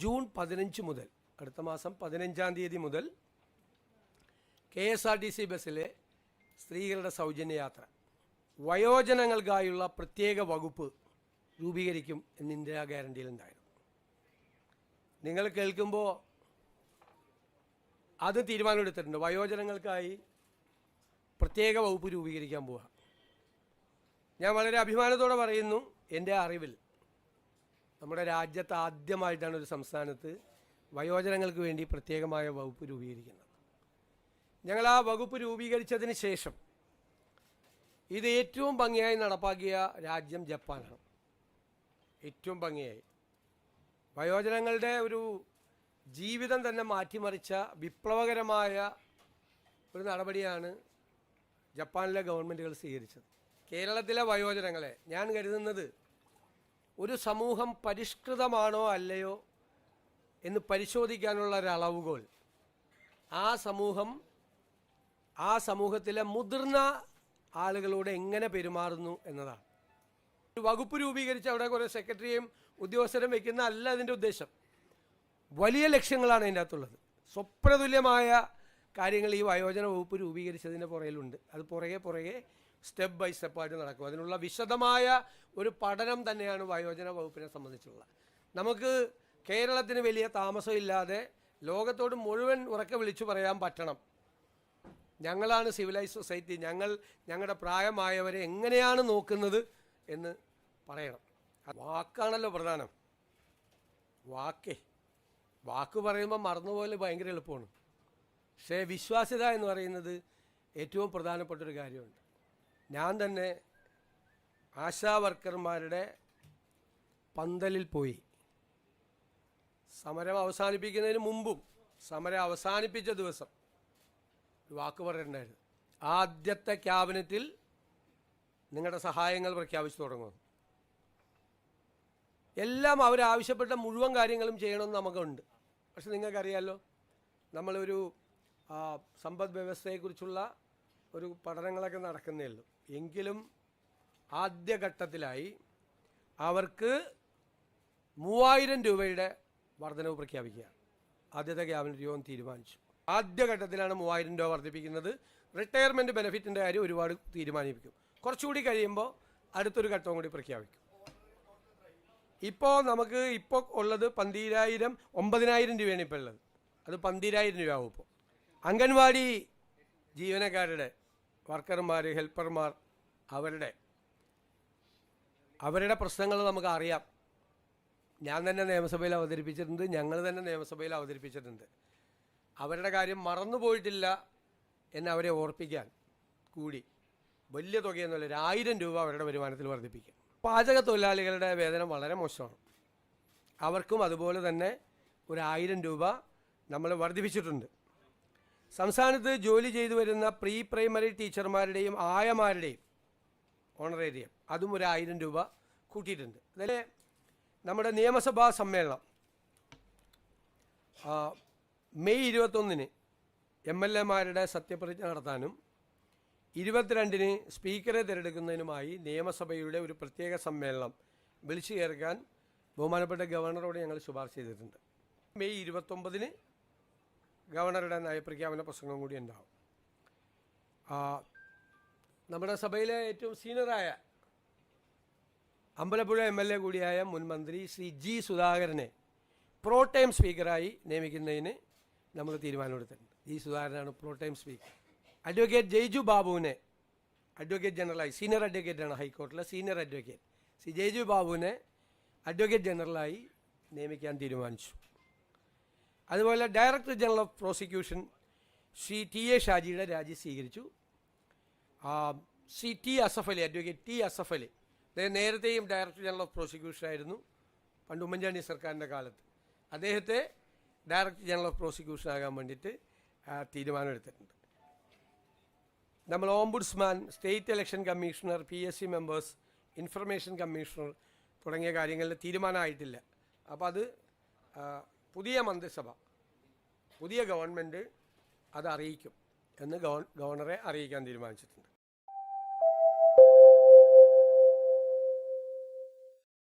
June 15 മുതൽ, അടുത്ത മാസം 15-ാം തീയതി മുതൽ KSRTC ബസ്സിലെ സ്ത്രീകളുടെ സൗജന്യ യാത്ര, വയോജനങ്ങൾക്കായുള്ള പ്രത്യേക വകുപ്പ് രൂപീകരിക്കും എന്ന് ഇന്ദിരാ ഗ്യാരണ്ടിയിലുണ്ടായിരുന്നു. നിങ്ങൾ കേൾക്കുമ്പോൾ അത് തീരുമാനമെടുത്തിട്ടുണ്ട്. വയോജനങ്ങൾക്കായി പ്രത്യേക വകുപ്പ് രൂപീകരിക്കാൻ പോവുക. ഞാൻ വളരെ അഭിമാനത്തോടെ പറയുന്നു, എൻ്റെ അറിവിൽ നമ്മുടെ രാജ്യത്ത് ആദ്യമായിട്ടാണ് ഒരു സംസ്ഥാനത്ത് വയോജനങ്ങൾക്ക് വേണ്ടി പ്രത്യേകമായ വകുപ്പ് രൂപീകരിക്കുന്നത്. ഞങ്ങൾ ആ വകുപ്പ് രൂപീകരിച്ചതിന് ശേഷം ഇത് ഏറ്റവും ഭംഗിയായി നടപ്പാക്കിയ രാജ്യം ജപ്പാനാണ്. ഏറ്റവും ഭംഗിയായി വയോജനങ്ങളുടെ ഒരു ജീവിതം തന്നെ മാറ്റിമറിച്ച വിപ്ലവകരമായ ഒരു നടപടിയാണ് ജപ്പാനിലെ ഗവൺമെൻറ്റുകൾ സ്വീകരിച്ചത്. കേരളത്തിലെ വയോജനങ്ങളെ ഞാൻ കരുതുന്നത് ഒരു സമൂഹം പരിഷ്കൃതമാണോ അല്ലയോ എന്ന് പരിശോധിക്കാനുള്ള ഒരു അളവുകോൽ ആ സമൂഹത്തിലെ മുതിർന്ന ആളുകളോട് എങ്ങനെ പെരുമാറുന്നു എന്നതാണ്. ഒരു വകുപ്പ് രൂപീകരിച്ച് അവിടെ കുറേ സെക്രട്ടറിയും ഉദ്യോഗസ്ഥരും വയ്ക്കുന്ന അല്ല അതിൻ്റെ ഉദ്ദേശം. വലിയ ലക്ഷ്യങ്ങളാണ് അതിൻ്റെ അകത്തുള്ളത്. സ്വപ്നതുല്യമായ കാര്യങ്ങൾ ഈ വയോജന വകുപ്പ് രൂപീകരിച്ചതിൻ്റെ പുറകിലുണ്ട്. അത് പുറകെ സ്റ്റെപ്പ് ബൈ സ്റ്റെപ്പായിട്ട് നടക്കും. അതിനുള്ള വിശദമായ ഒരു പഠനം തന്നെയാണ് വയോജന വകുപ്പിനെ സംബന്ധിച്ചുള്ള. നമുക്ക് കേരളത്തിന് വലിയ താമസമില്ലാതെ ലോകത്തോട് മുഴുവൻ ഉറക്കെ വിളിച്ചു പറയാൻ പറ്റണം, ഞങ്ങളാണ് സിവിലൈസ് സൊസൈറ്റി, ഞങ്ങളുടെ പ്രായമായവരെ എങ്ങനെയാണ് നോക്കുന്നത് എന്ന് പറയണം. വാക്കാണല്ലോ പ്രധാനം. വാക്ക് പറയുമ്പോൾ മറന്നുപോലെ ഭയങ്കര എളുപ്പമാണ്. പക്ഷേ വിശ്വാസ്യത എന്ന് പറയുന്നത് ഏറ്റവും പ്രധാനപ്പെട്ടൊരു കാര്യമുണ്ട്. ഞാൻ തന്നെ ആശാ വർക്കർമാരുടെ പന്തലിൽ പോയി സമരം അവസാനിപ്പിക്കുന്നതിന് മുമ്പും സമരം അവസാനിപ്പിച്ച ദിവസം ഒരു വാക്ക് പറഞ്ഞിട്ടുണ്ടായിരുന്നു. ആദ്യത്തെ ക്യാബിനറ്റിൽ നിങ്ങളുടെ സഹായങ്ങൾ പ്രഖ്യാപിച്ചു തുടങ്ങും. എല്ലാം അവരാവശ്യപ്പെട്ട മുഴുവൻ കാര്യങ്ങളും ചെയ്യണമെന്ന് നമുക്കുണ്ട്. പക്ഷെ നിങ്ങൾക്കറിയാമല്ലോ, നമ്മളൊരു സമ്പദ് വ്യവസ്ഥയെക്കുറിച്ചുള്ള ഒരു പഠനങ്ങളൊക്കെ നടക്കുന്നേ ഉള്ളൂ. എങ്കിലും ആദ്യഘട്ടത്തിലായി അവർക്ക് 3000 രൂപയുടെ വർധനവ് പ്രഖ്യാപിക്കുക ആദ്യത്തെ ക്യാബിനറ്റ് യോഗം തീരുമാനിച്ചു. ആദ്യഘട്ടത്തിലാണ് 3000 രൂപ വർദ്ധിപ്പിക്കുന്നത്. റിട്ടയർമെൻറ്റ് ബെനിഫിറ്റിൻ്റെ കാര്യം ഒരുപാട് തീരുമാനിപ്പിക്കും. കുറച്ചുകൂടി കഴിയുമ്പോൾ അടുത്തൊരു ഘട്ടവും കൂടി പ്രഖ്യാപിക്കും. നമുക്ക് ഉള്ളത് 9,000 രൂപയാണ് ഇപ്പോൾ ഉള്ളത്. അത് 12,000 രൂപയാവും. ഇപ്പോൾ അംഗൻവാടി ജീവനക്കാരുടെ, വർക്കർമാർ, ഹെൽപ്പർമാർ, അവരുടെ പ്രശ്നങ്ങൾ നമുക്ക് അറിയാം. ഞാൻ തന്നെ നിയമസഭയിൽ അവതരിപ്പിച്ചിട്ടുണ്ട്, ഞങ്ങൾ തന്നെ നിയമസഭയിൽ അവതരിപ്പിച്ചിട്ടുണ്ട്. അവരുടെ കാര്യം മറന്നുപോയിട്ടില്ല എന്നവരെ ഓർപ്പിക്കാൻ കൂടി വലിയ തുകയൊന്നുമില്ല, 1000 രൂപ അവരുടെ വരുമാനത്തിൽ വർദ്ധിപ്പിക്കുക. പാചക തൊഴിലാളികളുടെ വേതനം വളരെ മോശമാണ്. അവർക്കും അതുപോലെ തന്നെ 1000 രൂപ നമ്മൾ വർദ്ധിപ്പിച്ചിട്ടുണ്ട്. സംസ്ഥാനത്ത് ജോലി ചെയ്തു വരുന്ന പ്രീ പ്രൈമറി ടീച്ചർമാരുടെയും ആയമാരുടെയും ഓണറേറിയം അതും 1000 രൂപ കൂട്ടിയിട്ടുണ്ട്. അതിൽ നമ്മുടെ നിയമസഭാ സമ്മേളനം മെയ് 21-ന് MLA-മാരുടെ സത്യപ്രതിജ്ഞ നടത്താനും 22-ന് സ്പീക്കറെ തിരഞ്ഞെടുക്കുന്നതിനുമായി നിയമസഭയുടെ ഒരു പ്രത്യേക സമ്മേളനം വിളിച്ചു ചേർക്കാൻ ബഹുമാനപ്പെട്ട ഗവർണറോട് ഞങ്ങൾ ശുപാർശ ചെയ്തിട്ടുണ്ട്. മെയ് 29-ന് ഗവർണറുടെ നയപ്രഖ്യാപന പ്രസംഗം കൂടി ഉണ്ടാവും. നമ്മുടെ സഭയിലെ ഏറ്റവും സീനിയറായ അമ്പലപ്പുഴ MLA കൂടിയായ മുൻ മന്ത്രി ശ്രീ G. സുധാകരനെ പ്രോ ടൈം സ്പീക്കറായി നിയമിക്കുന്നതിന് നമ്മൾ തീരുമാനമെടുത്തിട്ടുണ്ട്. G. സുധാകരനാണ് pro time speaker. Advocate Jaiju ബാബുവിനെ അഡ്വക്കേറ്റ് ജനറലായി, സീനിയർ അഡ്വക്കേറ്റാണ് ഹൈക്കോർട്ടിലെ സീനിയർ അഡ്വക്കേറ്റ്, ശ്രീ ജയ്ജു ബാബുവിനെ അഡ്വക്കേറ്റ് ജനറലായി നിയമിക്കാൻ തീരുമാനിച്ചു. അതുപോലെ director general of prosecution Shri TA ഷാജിയുടെ രാജി സ്വീകരിച്ചു. Shri T. Asaf Ali, advocate T. Asaf Ali, അദ്ദേഹം നേരത്തെയും ഡയറക്ടർ ജനറൽ ഓഫ് പ്രോസിക്യൂഷൻ ആയിരുന്നു പണ്ട് ഉമ്മൻചാണ്ടി സർക്കാരിൻ്റെ കാലത്ത്. അദ്ദേഹത്തെ ഡയറക്ടർ ജനറൽ ഓഫ് പ്രോസിക്യൂഷൻ ആകാൻ വേണ്ടിയിട്ട് തീരുമാനമെടുത്തിട്ടുണ്ട്. നമ്മൾ ombudsman, state election commissioner, PSC members, information commissioner തുടങ്ങിയ കാര്യങ്ങളിൽ തീരുമാനമായിട്ടില്ല. അപ്പോൾ അത് പുതിയ മന്ത്രിസഭ, പുതിയ ഗവൺമെൻറ് അത് അറിയിക്കും എന്ന് ഗവർണറെ അറിയിക്കാൻ തീരുമാനിച്ചിട്ടുണ്ട്.